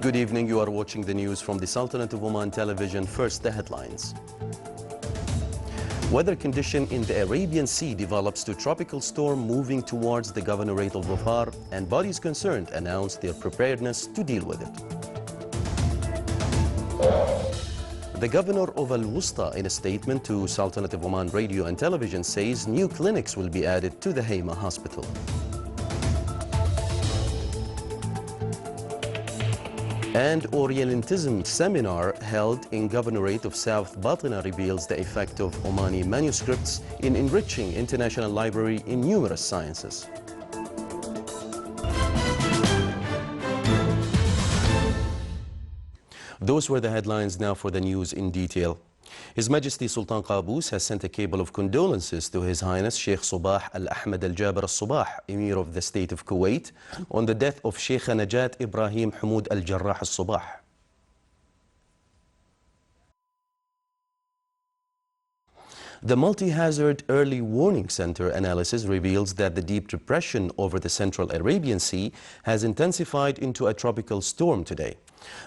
Good evening. You are watching the news from the Sultanate of Oman television. First, the headlines. Weather condition in the Arabian Sea develops to tropical storm moving towards the governorate of Dhofar, and bodies concerned announce their preparedness to deal with it. The governor of Al-Wusta, in a statement to Sultanate of Oman radio and television, says new clinics will be added to the Hayma hospital. And Orientalism seminar held in Governorate of South Batna reveals the effect of Omani manuscripts in enriching international library in numerous sciences. Those were the headlines. Now for the news in detail. His Majesty Sultan Qaboos has sent a cable of condolences to His Highness Sheikh Sabah Al-Ahmad Al-Jaber Al-Sabah, Emir of the State of Kuwait, on the death of Sheikh Najat Ibrahim Hamoud Al-Jarrah Al-Sabah. The Multi-Hazard Early Warning Center analysis reveals that the deep depression over the Central Arabian Sea has intensified into a tropical storm today.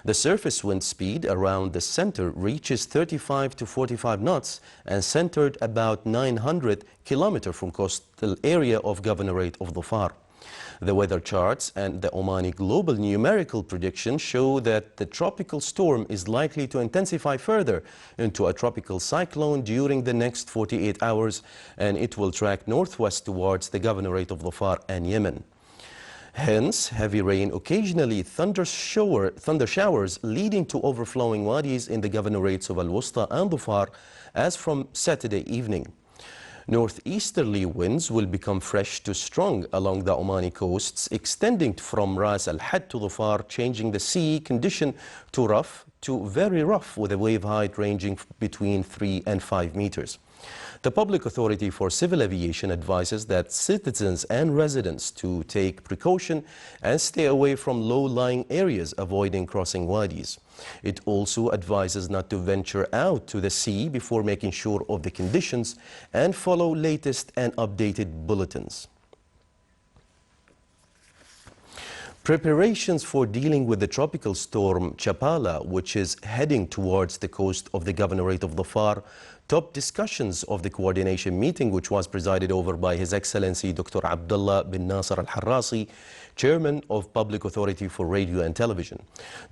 The surface wind speed around the center reaches 35 to 45 knots and centered about 900 kilometers from coastal area of Governorate of Dhofar. The weather charts and the Omani global numerical prediction show that the tropical storm is likely to intensify further into a tropical cyclone during the next 48 hours, and it will track northwest towards the Governorate of Dhofar and Yemen. Hence, heavy rain, occasionally thunder showers leading to overflowing wadis in the governorates of Al-Wusta and Dhofar as from Saturday evening. Northeasterly winds will become fresh to strong along the Omani coasts, extending from Ras Al-Had to Dhofar, changing the sea condition to rough to very rough, with a wave height ranging between 3 and 5 meters. The Public Authority for Civil Aviation advises that citizens and residents to take precaution and stay away from low-lying areas, avoiding crossing wadis. It also advises not to venture out to the sea before making sure of the conditions and follow latest and updated bulletins. Preparations for dealing with the tropical storm Chapala, which is heading towards the coast of the Governorate of Dhofar, top discussions of the coordination meeting, which was presided over by His Excellency Dr. Abdullah bin Nasser Al-Harrasi, Chairman of Public Authority for Radio and Television.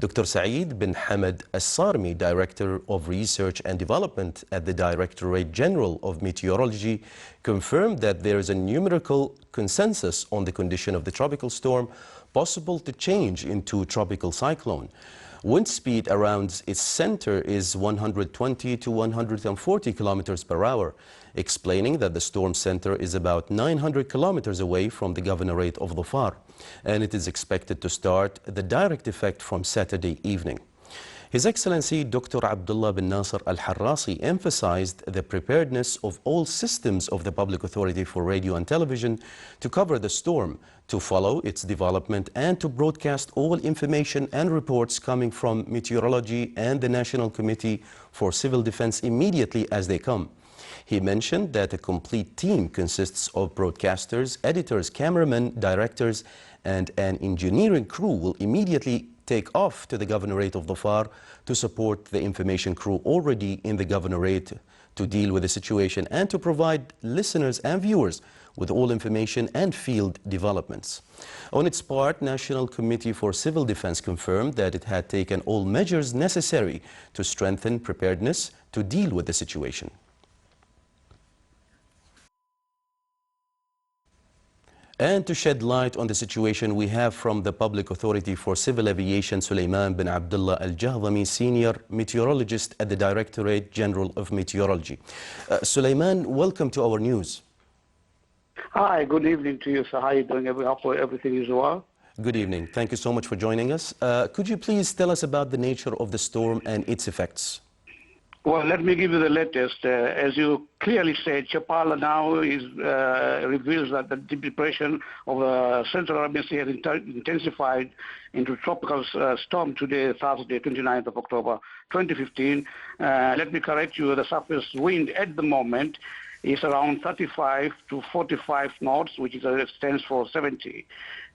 Dr. Saeed bin Hamad Al-Sarmi, Director of Research and Development at the Directorate General of Meteorology, confirmed that there is a numerical consensus on the condition of the tropical storm possible to change into tropical cyclone. Wind speed around its center is 120 to 140 kilometers per hour, explaining that the storm center is about 900 kilometers away from the Governorate of Dhofar, and it is expected to start the direct effect from Saturday evening. His Excellency Dr. Abdullah bin Nasser Al-Harrasi emphasized the preparedness of all systems of the Public Authority for Radio and Television to cover the storm, to follow its development, and to broadcast all information and reports coming from meteorology and the National Committee for Civil Defense immediately as they come. He mentioned that a complete team consists of broadcasters, editors, cameramen, directors, and an engineering crew will immediately take off to the Governorate of Dhofar to support the information crew already in the Governorate to deal with the situation and to provide listeners and viewers with all information and field developments. On its part, National Committee for Civil Defense confirmed that it had taken all measures necessary to strengthen preparedness to deal with the situation. And to shed light on the situation, we have from the Public Authority for Civil Aviation, Sulaiman bin Abdullah Al-Jahdami, Senior Meteorologist at the Directorate General of Meteorology. Sulaiman, welcome to our news. Hi, good evening to you. So how are you doing? Hope everything is well? Good evening. Thank you so much for joining us. Could you please tell us about the nature of the storm and its effects? Well, let me give you the latest. As you clearly said, Chapala now reveals that the deep depression of the Central Arabian Sea has intensified into tropical storm today, Thursday, 29th of October, 2015. Let me correct you, the surface wind at the moment is around 35 to 45 knots, which stands for 70.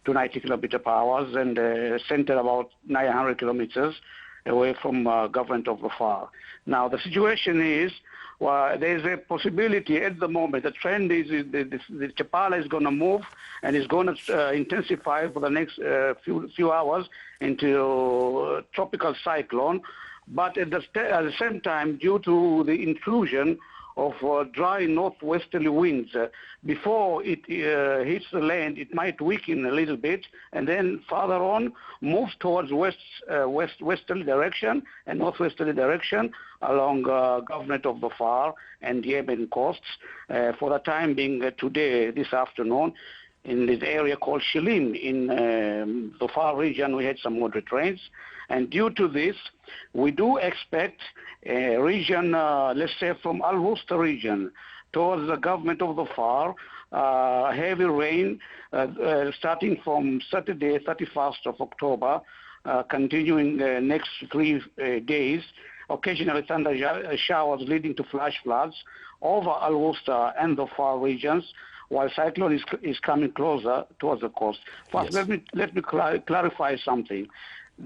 to 90 kilometers per hour and center about 900 kilometers away from government of the FAR. Now the situation is, there's a possibility at the moment. The trend is the Chapala is going to move and is going to intensify for the next few hours into tropical cyclone. But at the same time, due to the intrusion of dry northwesterly winds, before it hits the land, it might weaken a little bit, and then further on moves towards westerly direction and northwesterly direction along government of the FAR and Yemen coasts. For the time being, today, this afternoon, in this area called Shilim in the FAR region, we had some moderate rains. And due to this, we do expect a region, let's say from Al-Wusta region towards the government of the FAR, heavy rain starting from Saturday, 31st of October, continuing the next 3 days, occasionally thunder showers leading to flash floods over Al-Wusta and the FAR regions, while cyclone is coming closer towards the coast. First, yes. let me clarify something.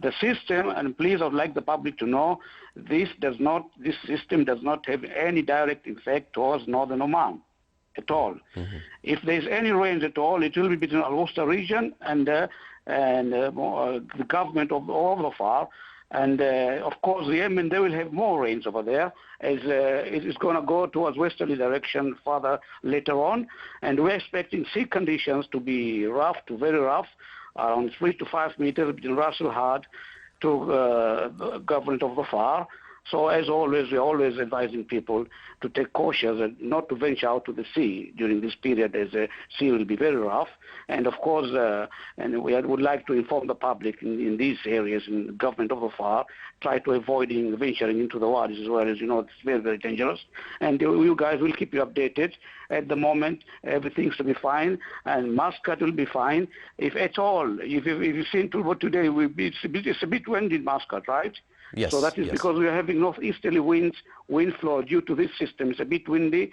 The system, and please I would like the public to know, this system does not have any direct effect towards northern Oman at all. Mm-hmm. If there's any rain at all, it will be between Al-Wusta region and the government of the FAR. And of course, the Yemen, they will have more rains over there, as it is going to go towards westerly direction further later on. And we're expecting sea conditions to be rough to very rough, around 3 to 5 meters between Ras Al Had to the government of the FAR. So as always, we're always advising people to take caution and not to venture out to the sea during this period, as the sea will be very rough. And of course, and we would like to inform the public in these areas, in the government of the FAR, try to avoiding venturing into the waters as well, as you know, it's very, very dangerous. And you guys will keep you updated. At the moment, everything's to be fine, and Muscat will be fine. If at all, if you've seen Tulbo today, it's a bit windy in Muscat, right? Yes, so that is because we are having northeasterly winds, wind flow due to this system. It's a bit windy.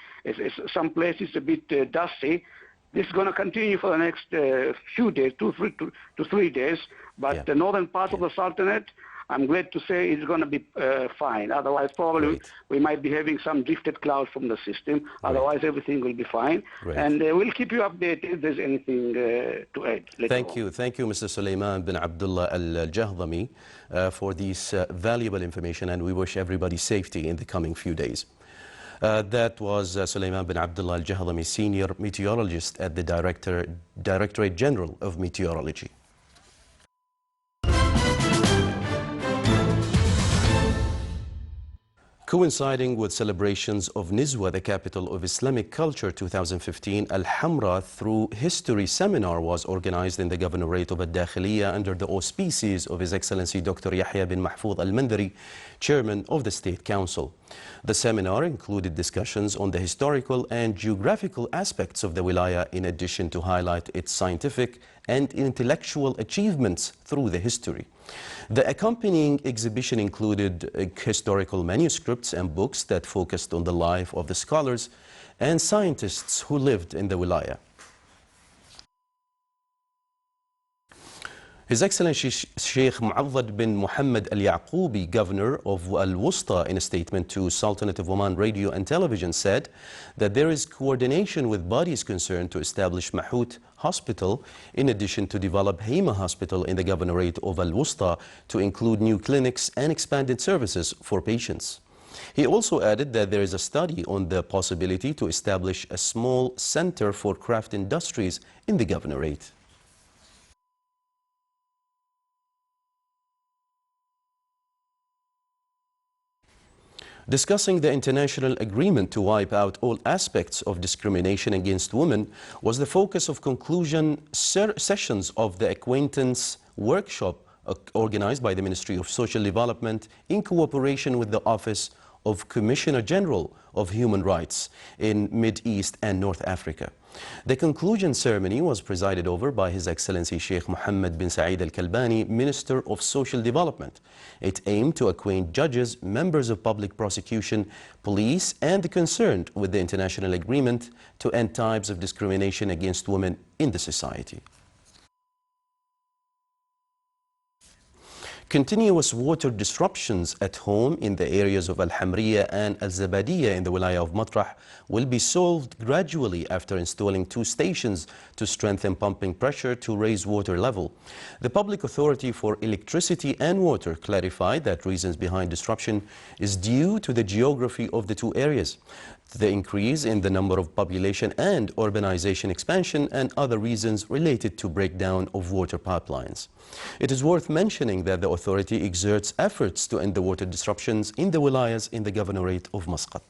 Some places a bit dusty. This is going to continue for the next few days, 2 to 3 days. But the northern part of the Sultanate, I'm glad to say it's going to be fine. Otherwise, probably we might be having some drifted clouds from the system. Otherwise, everything will be fine. And we'll keep you updated if there's anything to add. Thank you, Mr. Sulaiman bin Abdullah Al-Jahdami, for this valuable information, and we wish everybody safety in the coming few days. That was Sulaiman bin Abdullah Al-Jahdami, Senior Meteorologist at the Directorate General of Meteorology. Coinciding with celebrations of Nizwa, the capital of Islamic culture 2015, Al-Hamra Through History seminar was organized in the Governorate of Al-Dakhiliya under the auspices of His Excellency Dr. Yahya bin Mahfoud Al-Mandari, Chairman of the State Council. The seminar included discussions on the historical and geographical aspects of the wilaya, in addition to highlight its scientific and intellectual achievements through the history. The accompanying exhibition included historical manuscripts and books that focused on the life of the scholars and scientists who lived in the wilaya. His Excellency Sheikh Mu'awwad bin Muhammad Al-Yaqoubi, Governor of Al-Wusta, in a statement to Sultanate of Oman Radio and Television, said that there is coordination with bodies concerned to establish Mahout Hospital, in addition to develop Hema Hospital in the Governorate of Al-Wusta to include new clinics and expanded services for patients. He also added that there is a study on the possibility to establish a small center for craft industries in the Governorate. Discussing the international agreement to wipe out all aspects of discrimination against women was the focus of conclusion sessions of the Acquaintance Workshop organized by the Ministry of Social Development in cooperation with the Office of Commissioner General of Human Rights in Mid-East and North Africa. The conclusion ceremony was presided over by His Excellency Sheikh Mohammed bin Saeed Al-Kalbani, Minister of Social Development. It aimed to acquaint judges, members of public prosecution, police, and the concerned with the international agreement to end types of discrimination against women in the society. Continuous water disruptions at home in the areas of Al-Hamriya and Al-Zabadiyya in the Wilaya of Matrah will be solved gradually after installing 2 stations to strengthen pumping pressure to raise water level. The Public Authority for Electricity and Water clarified that reasons behind disruption is due to the geography of the 2 areas, the increase in the number of population and urbanization expansion, and other reasons related to breakdown of water pipelines. It is worth mentioning that the authority exerts efforts to end the water disruptions in the wilayas in the governorate of Muscat.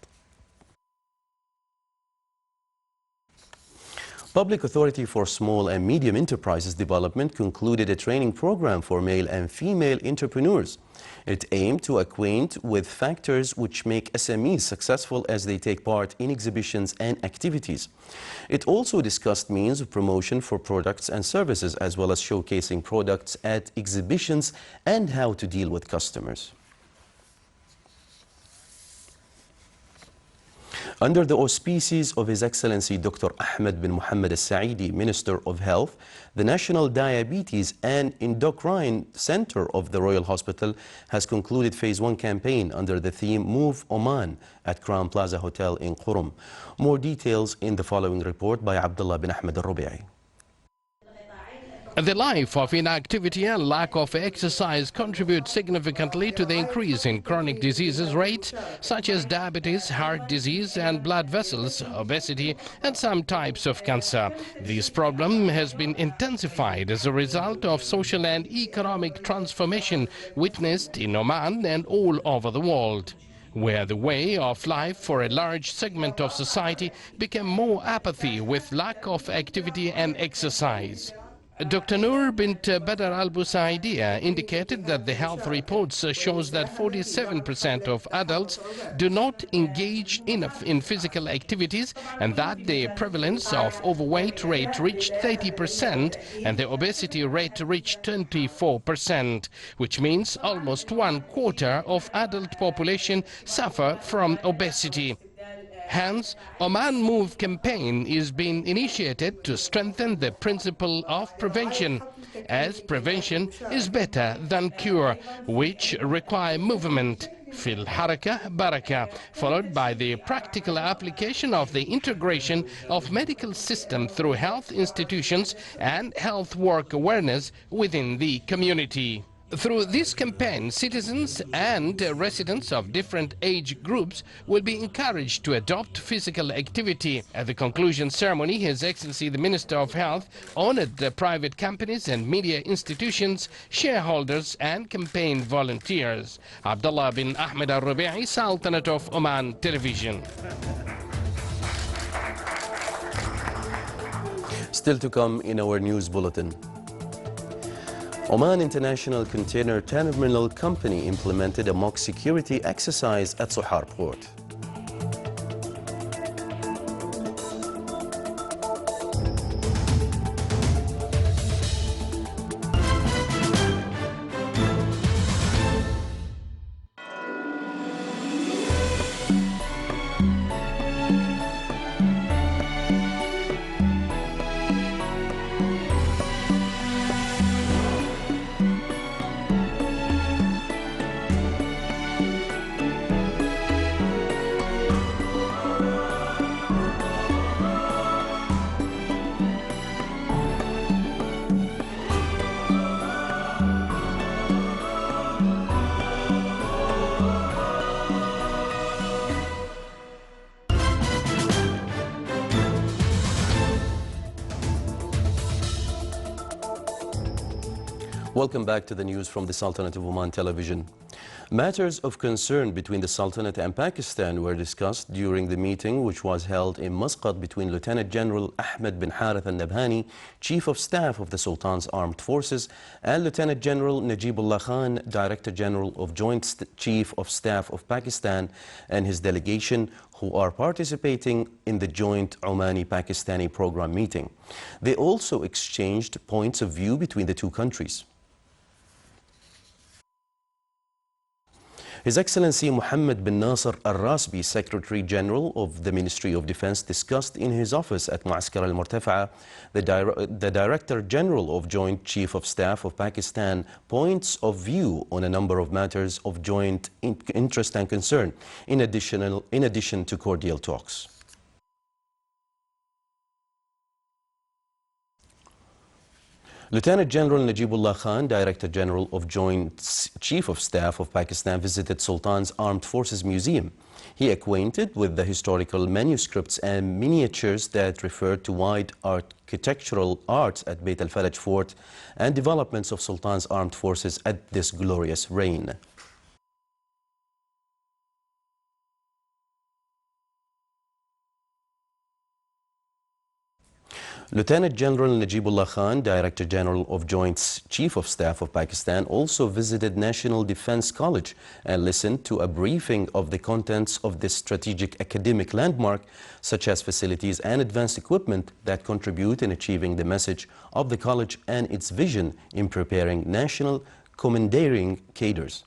Public Authority for Small and Medium Enterprises Development concluded a training program for male and female entrepreneurs. It aimed to acquaint with factors which make SMEs successful as they take part in exhibitions and activities. It also discussed means of promotion for products and services, as well as showcasing products at exhibitions and how to deal with customers. Under the auspices of His Excellency Dr. Ahmed bin Mohammed Al-Saidi, Minister of Health, the National Diabetes and Endocrine Center of the Royal Hospital has concluded Phase 1 campaign under the theme Move Oman at Crown Plaza Hotel in Qurum. More details in the following report by Abdullah bin Ahmed Al-Rubi'i. The life of inactivity and lack of exercise contribute significantly to the increase in chronic diseases rates such as diabetes, heart disease and blood vessels, obesity and some types of cancer. This problem has been intensified as a result of social and economic transformation witnessed in Oman and all over the world, where the way of life for a large segment of society became more apathy with lack of activity and exercise. Dr. Noor bint Badr al-Busaidia indicated that the health reports shows that 47% of adults do not engage enough in physical activities, and that the prevalence of overweight rate reached 30% and the obesity rate reached 24%, which means almost 1/4 of adult population suffer from obesity. Hence, Oman Move campaign is being initiated to strengthen the principle of prevention, as prevention is better than cure, which require movement. Fil haraka baraka, followed by the practical application of the integration of medical system through health institutions and health work awareness within the community. Through this campaign, citizens and residents of different age groups will be encouraged to adopt physical activity. At the conclusion ceremony, His Excellency the Minister of Health honored the private companies and media institutions, shareholders and campaign volunteers. Abdullah bin Ahmed Al-Rubi'i, Sultanate of Oman Television. Still to come in our news bulletin. Oman International Container Terminal Company implemented a mock security exercise at Sohar Port. Welcome back to the news from the Sultanate of Oman Television. Matters of concern between the Sultanate and Pakistan were discussed during the meeting which was held in Muscat between Lieutenant General Ahmed bin Harith al-Nabhani, Chief of Staff of the Sultan's Armed Forces, and Lieutenant General Najibullah Khan, Director General of Joint Chief of Staff of Pakistan, and his delegation, who are participating in the joint Omani-Pakistani program meeting. They also exchanged points of view between the two countries. His Excellency Mohammed bin Nasser Al-Rasbi, Secretary General of the Ministry of Defense, discussed in his office at Muaskar al-Murtafa'a the Director General of Joint Chief of Staff of Pakistan points of view on a number of matters of joint interest and concern, in addition to cordial talks. Lieutenant General Najibullah Khan, Director General of Joint Chief of Staff of Pakistan, visited Sultan's Armed Forces Museum. He acquainted with the historical manuscripts and miniatures that refer to wide architectural arts at Bayt al-Faraj Fort and developments of Sultan's armed forces at this glorious reign. Lieutenant General Najibullah Khan, Director General of Joint Chief of Staff of Pakistan, also visited National Defense College and listened to a briefing of the contents of this strategic academic landmark, such as facilities and advanced equipment that contribute in achieving the message of the college and its vision in preparing national commandeering cadres.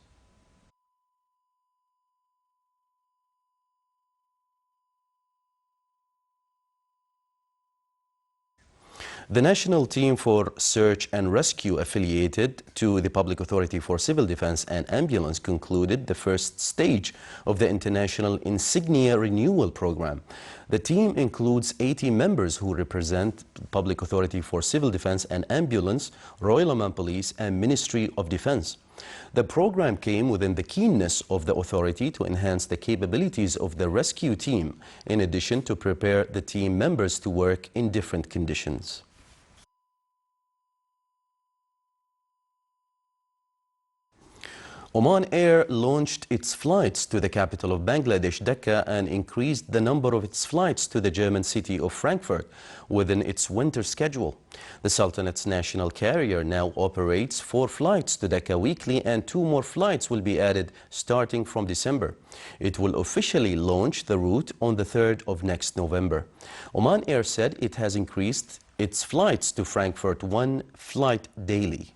The National Team for Search and Rescue affiliated to the Public Authority for Civil Defense and Ambulance concluded the first stage of the International Insignia Renewal Program. The team includes 80 members who represent Public Authority for Civil Defense and Ambulance, Royal Oman Police and Ministry of Defense. The program came within the keenness of the authority to enhance the capabilities of the rescue team, in addition to prepare the team members to work in different conditions. Oman Air launched its flights to the capital of Bangladesh, Dhaka, and increased the number of its flights to the German city of Frankfurt within its winter schedule. The Sultanate's national carrier now operates 4 flights to Dhaka weekly, and 2 more flights will be added starting from December. It will officially launch the route on the 3rd of next November. Oman Air said it has increased its flights to Frankfurt 1 flight daily.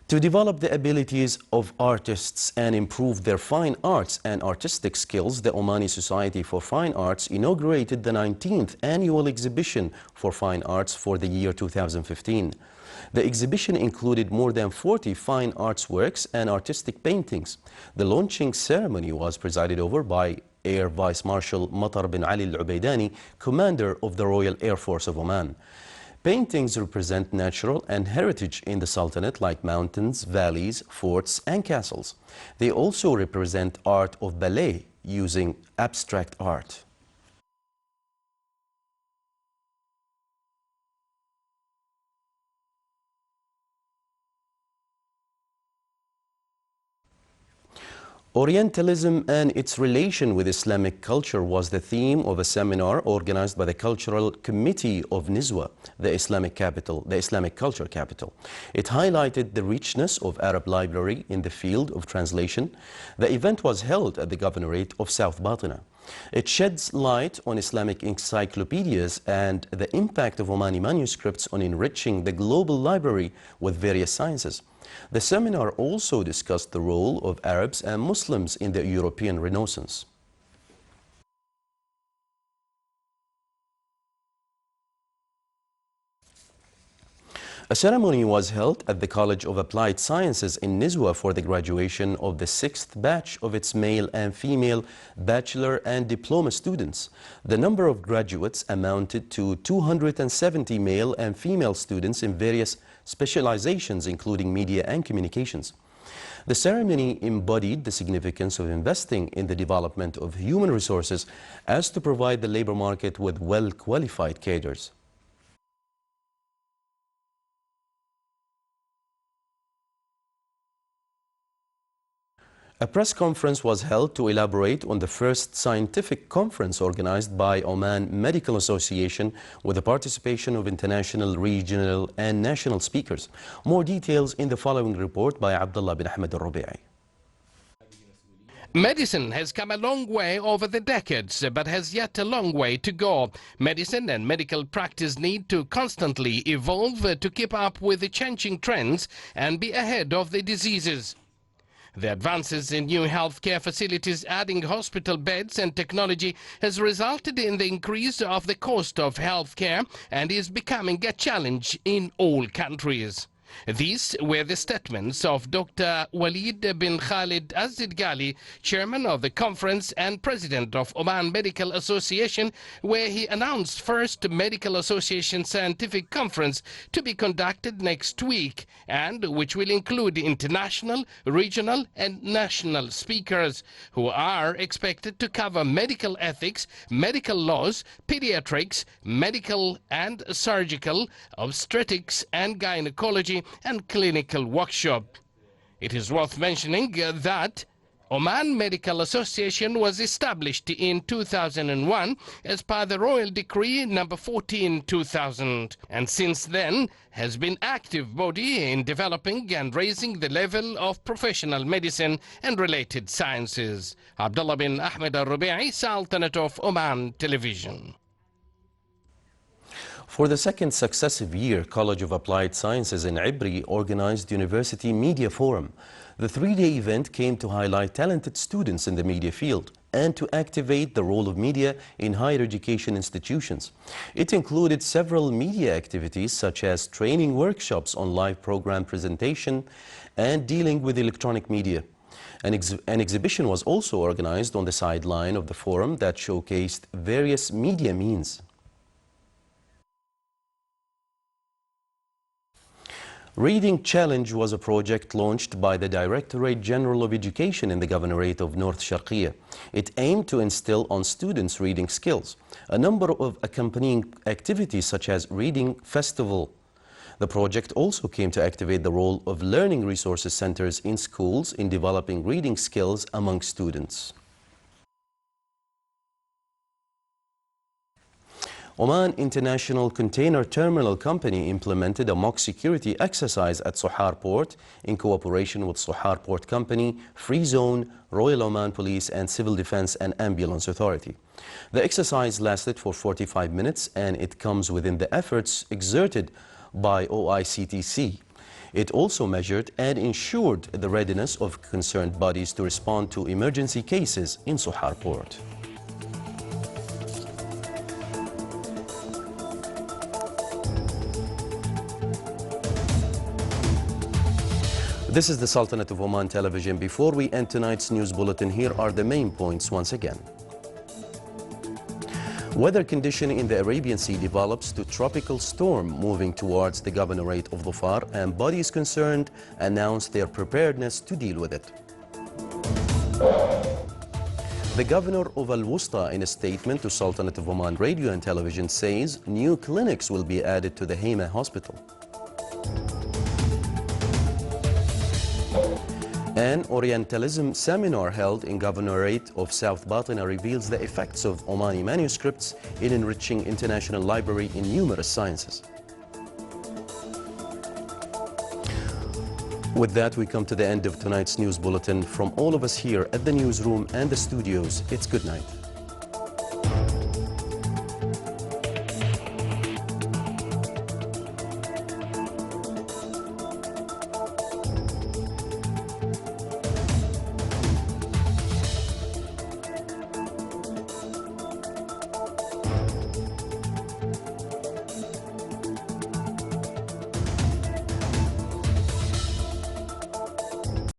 To develop the abilities of artists and improve their fine arts and artistic skills, the Omani Society for Fine Arts inaugurated the 19th annual exhibition for fine arts for the year 2015. The exhibition included more than 40 fine arts works and artistic paintings. The launching ceremony was presided over by Air Vice Marshal Matar bin Ali Al-Ubaidani, Commander of the Royal Air Force of Oman. Paintings represent natural and heritage in the Sultanate, like mountains, valleys, forts and castles. They also represent art of ballet using abstract art. Orientalism and its relation with Islamic culture was the theme of a seminar organized by the Cultural Committee of Nizwa, the Islamic culture capital. It highlighted the richness of Arab library in the field of translation. The event was held at the Governorate of South Batina. It sheds light on Islamic encyclopedias and the impact of Omani manuscripts on enriching the global library with various sciences. The seminar also discussed the role of Arabs and Muslims in the European Renaissance. A ceremony was held at the College of Applied Sciences in Nizwa for the graduation of the 6th batch of its male and female bachelor and diploma students. The number of graduates amounted to 270 male and female students in various specializations, including media and communications. The ceremony embodied the significance of investing in the development of human resources as to provide the labor market with well-qualified cadres. A press conference was held to elaborate on the first scientific conference organized by Oman Medical Association with the participation of international, regional and national speakers. More details in the following report by Abdullah bin Ahmed al-Rubi'i. Medicine has come a long way over the decades, but has yet a long way to go. Medicine and medical practice need to constantly evolve to keep up with the changing trends and be ahead of the diseases. The advances in new healthcare facilities, adding hospital beds and technology, has resulted in the increase of the cost of healthcare and is becoming a challenge in all countries. These were the statements of Dr. Walid bin Khalid Az-Zidgali, chairman of the conference and president of Oman Medical Association, where he announced first Medical Association Scientific Conference to be conducted next week, and which will include international, regional and national speakers who are expected to cover medical ethics, medical laws, pediatrics, medical and surgical, obstetrics and gynecology and clinical workshop. It is worth mentioning that Oman Medical Association was established in 2001 as per the Royal Decree number 14/2000, and since then has been active body in developing and raising the level of professional medicine and related sciences. Abdullah bin Ahmed Al-Rubi'i, Sultanate of Oman Television. For the second successive year, College of Applied Sciences in Ibri organized University Media Forum. The three-day event came to highlight talented students in the media field and to activate the role of media in higher education institutions. It included several media activities such as training workshops on live program presentation and dealing with electronic media. An exhibition was also organized on the sideline of the forum that showcased various media means. Reading Challenge was a project launched by the Directorate General of Education in the Governorate of North Sharqiya. It aimed to instill on students reading skills. A number of accompanying activities such as reading festival. The project also came to activate the role of learning resources centers in schools in developing reading skills among students. Oman International Container Terminal Company implemented a mock security exercise at Sohar Port in cooperation with Sohar Port Company, Free Zone, Royal Oman Police and Civil Defense and Ambulance Authority. The exercise lasted for 45 minutes and it comes within the efforts exerted by OICTC. It also measured and ensured the readiness of concerned bodies to respond to emergency cases in Sohar Port. This is the Sultanate of Oman Television. Before we end tonight's news bulletin, here are the main points once again. Weather condition in the Arabian Sea develops to tropical storm moving towards the Governorate of Dhofar, and bodies concerned announce their preparedness to deal with it. The Governor of Al-Wusta, in a statement to Sultanate of Oman Radio and Television, says new clinics will be added to the Hema Hospital. An Orientalism seminar held in Governorate of South Batina reveals the effects of Omani manuscripts in enriching international library in numerous sciences. With that, we come to the end of tonight's news bulletin. From all of us here at the newsroom and the studios, it's good night.